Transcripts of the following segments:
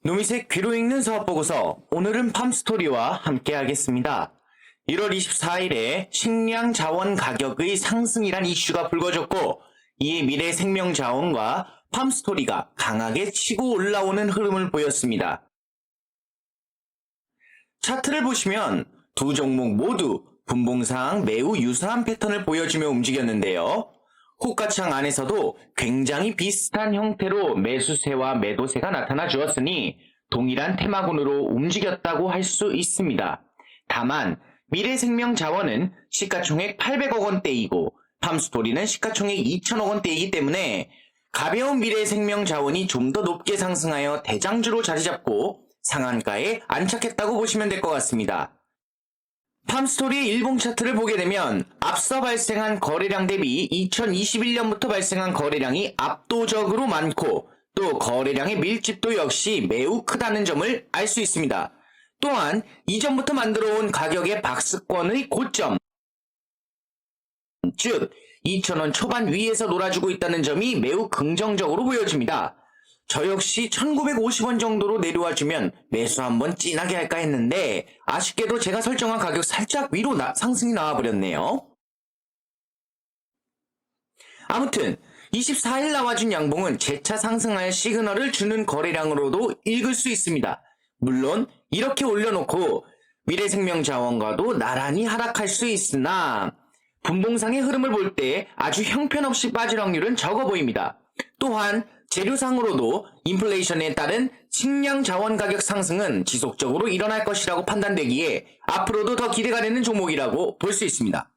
노미색 귀로 읽는 사업보고서, 오늘은 팜스토리와 함께 하겠습니다. 1월 24일에 식량 자원 가격의 상승이란 이슈가 불거졌고, 이에 미래 생명 자원과 팜스토리가 강하게 치고 올라오는 흐름을 보였습니다. 차트를 보시면 두 종목 모두 분봉상 매우 유사한 패턴을 보여주며 움직였는데요. 호가창 안에서도 굉장히 비슷한 형태로 매수세와 매도세가 나타나 주었으니 동일한 테마군으로 움직였다고 할 수 있습니다. 다만 미래생명자원은 시가총액 800억 원대이고 팜스토리는 시가총액 2천억 원대이기 때문에 가벼운 미래생명자원이 좀 더 높게 상승하여 대장주로 자리잡고 상한가에 안착했다고 보시면 될 것 같습니다. 팜스토리의 일봉 차트를 보게 되면 앞서 발생한 거래량 대비 2021년부터 발생한 거래량이 압도적으로 많고 또 거래량의 밀집도 역시 매우 크다는 점을 알 수 있습니다. 또한 이전부터 만들어온 가격의 박스권의 고점, 즉 2,000원 초반 위에서 놀아주고 있다는 점이 매우 긍정적으로 보여집니다. 저 역시 1950원 정도로 내려와주면 매수 한번 진하게 할까 했는데 아쉽게도 제가 설정한 가격 살짝 위로 상승이 나와버렸네요. 아무튼 24일 나와준 양봉은 재차 상승할 시그널을 주는 거래량으로도 읽을 수 있습니다. 물론 이렇게 올려놓고 미래생명자원과도 나란히 하락할 수 있으나 분봉상의 흐름을 볼 때 아주 형편없이 빠질 확률은 적어 보입니다. 또한 재료상으로도 인플레이션에 따른 식량 자원 가격 상승은 지속적으로 일어날 것이라고 판단되기에 앞으로도 더 기대가 되는 종목이라고 볼 수 있습니다.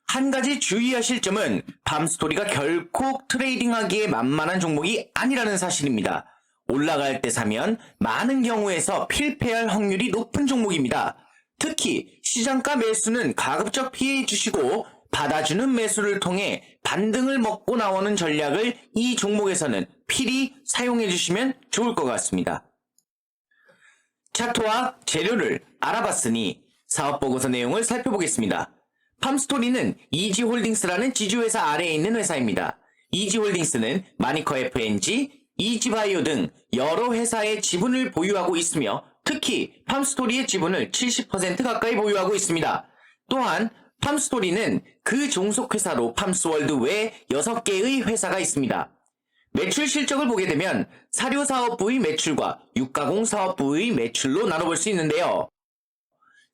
한 가지 주의하실 점은 팜스토리가 결코 트레이딩하기에 만만한 종목이 아니라는 사실입니다. 올라갈 때 사면 많은 경우에서 필패할 확률이 높은 종목입니다. 특히 시장가 매수는 가급적 피해 주시고 받아주는 매수를 통해 반등을 먹고 나오는 전략을 이 종목에서는 필히 사용해 주시면 좋을 것 같습니다. 차트와 재료를 알아봤으니 사업보고서 내용을 살펴보겠습니다. 팜스토리는 이지홀딩스라는 지주회사 아래에 있는 회사입니다. 이지홀딩스는 마니커 FNG, 이지바이오 등 여러 회사의 지분을 보유하고 있으며 특히 팜스토리의 지분을 70% 가까이 보유하고 있습니다. 또한 팜스토리는 그 종속회사로 팜스월드 외 6개의 회사가 있습니다. 매출 실적을 보게 되면 사료사업부의 매출과 육가공사업부의 매출로 나눠볼 수 있는데요.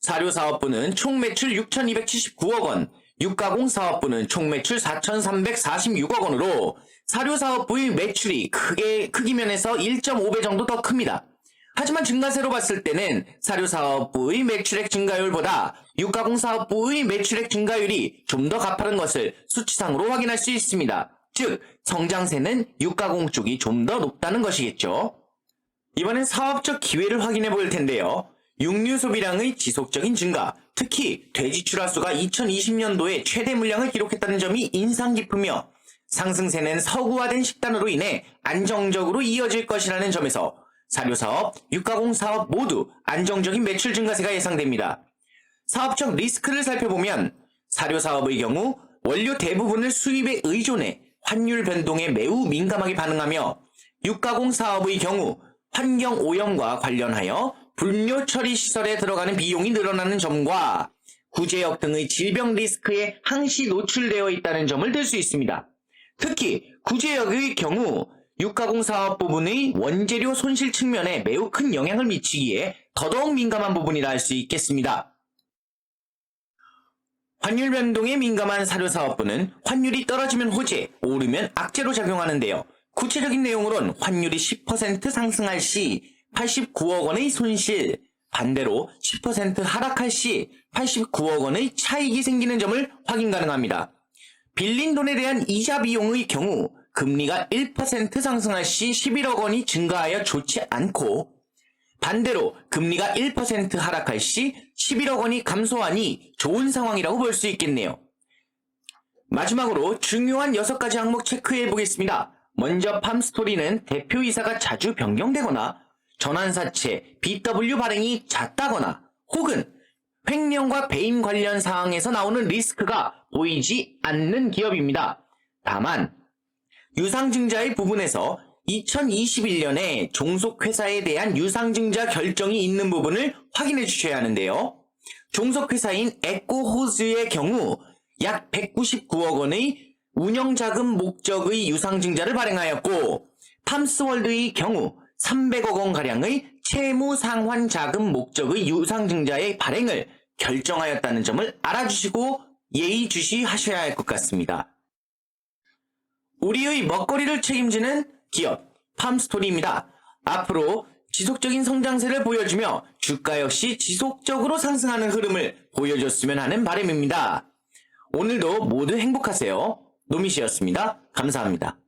사료사업부는 총 매출 6,279억 원, 육가공사업부는 총 매출 4,346억 원으로 사료사업부의 매출이 크기 면에서 1.5배 정도 더 큽니다. 하지만 증가세로 봤을 때는 사료사업부의 매출액 증가율보다 육가공사업부의 매출액 증가율이 좀 더 가파른 것을 수치상으로 확인할 수 있습니다. 즉, 성장세는 육가공 쪽이 좀 더 높다는 것이겠죠. 이번엔 사업적 기회를 확인해 볼 텐데요. 육류 소비량의 지속적인 증가, 특히 돼지 출하수가 2020년도에 최대 물량을 기록했다는 점이 인상 깊으며 상승세는 서구화된 식단으로 인해 안정적으로 이어질 것이라는 점에서 사료사업, 육가공사업 모두 안정적인 매출 증가세가 예상됩니다. 사업적 리스크를 살펴보면 사료사업의 경우 원료 대부분을 수입에 의존해 환율 변동에 매우 민감하게 반응하며 육가공사업의 경우 환경오염과 관련하여 분뇨 처리 시설에 들어가는 비용이 늘어나는 점과 구제역 등의 질병 리스크에 항시 노출되어 있다는 점을 들 수 있습니다. 특히 구제역의 경우 육가공사업 부분의 원재료 손실 측면에 매우 큰 영향을 미치기에 더더욱 민감한 부분이라 할 수 있겠습니다. 환율 변동에 민감한 사료사업부는 환율이 떨어지면 호재, 오르면 악재로 작용하는데요. 구체적인 내용으론 환율이 10% 상승할 시 89억 원의 손실, 반대로 10% 하락할 시 89억 원의 차익이 생기는 점을 확인 가능합니다. 빌린 돈에 대한 이자 비용의 경우 금리가 1% 상승할 시 11억 원이 증가하여 좋지 않고 반대로 금리가 1% 하락할 시 11억 원이 감소하니 좋은 상황이라고 볼 수 있겠네요. 마지막으로 중요한 6가지 항목 체크해 보겠습니다. 먼저 팜스토리는 대표이사가 자주 변경되거나 전환사채, BW 발행이 잦다거나 혹은 횡령과 배임 관련 사항에서 나오는 리스크가 보이지 않는 기업입니다. 다만 유상증자의 부분에서 2021년에 종속회사에 대한 유상증자 결정이 있는 부분을 확인해 주셔야 하는데요. 종속회사인 에코호즈의 경우 약 199억 원의 운영자금 목적의 유상증자를 발행하였고, 팜스월드의 경우 300억 원가량의 채무상환자금 목적의 유상증자의 발행을 결정하였다는 점을 알아주시고 예의주시하셔야 할 것 같습니다. 우리의 먹거리를 책임지는 기업 팜스토리입니다. 앞으로 지속적인 성장세를 보여주며 주가 역시 지속적으로 상승하는 흐름을 보여줬으면 하는 바람입니다. 오늘도 모두 행복하세요. 노미씨였습니다. 감사합니다.